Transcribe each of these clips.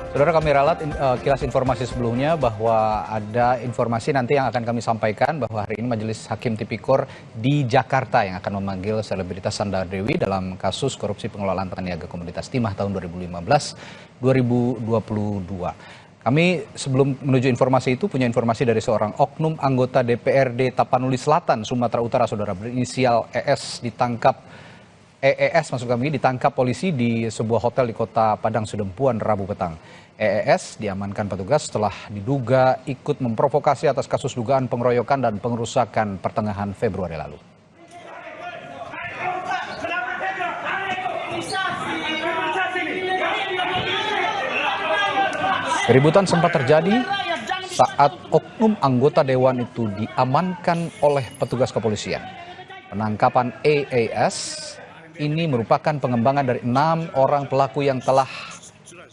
Saudara, kami ralat kilas informasi sebelumnya bahwa ada informasi nanti yang akan kami sampaikan bahwa hari ini Majelis Hakim Tipikor di Jakarta yang akan memanggil selebritas Sandra Dewi dalam kasus korupsi pengelolaan Taniaga Komoditas Timah tahun 2015-2022. Kami sebelum menuju informasi itu punya informasi dari seorang oknum anggota DPRD Tapanuli Selatan, Sumatera Utara, saudara, berinisial ES ditangkap polisi di sebuah hotel di Kota Padang Sidempuan Rabu petang. EES diamankan petugas setelah diduga ikut memprovokasi atas kasus dugaan pengeroyokan dan pengerusakan pertengahan Februari lalu. Keributan sempat terjadi saat oknum anggota dewan itu diamankan oleh petugas kepolisian. Penangkapan EES ini merupakan pengembangan dari 6 orang pelaku yang telah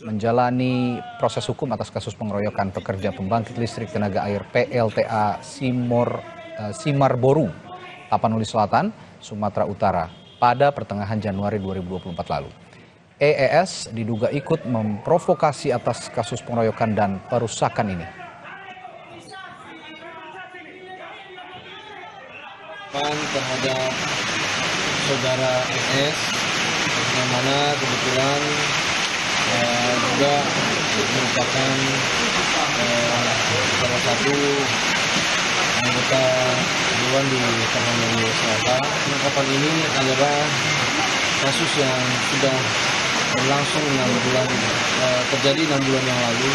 menjalani proses hukum atas kasus pengeroyokan pekerja pembangkit listrik tenaga air PLTA Simarboru, Tapanuli Selatan, Sumatera Utara pada pertengahan Januari 2024 lalu. EES diduga ikut memprovokasi atas kasus pengeroyokan dan perusakan ini. Terhadap saudara ES, yang mana kebetulan juga merupakan salah satu anggota dewan di Tapanuli Selatan. Penangkapan ini adalah kasus yang sudah berlangsung 6 bulan, terjadi 6 bulan yang lalu.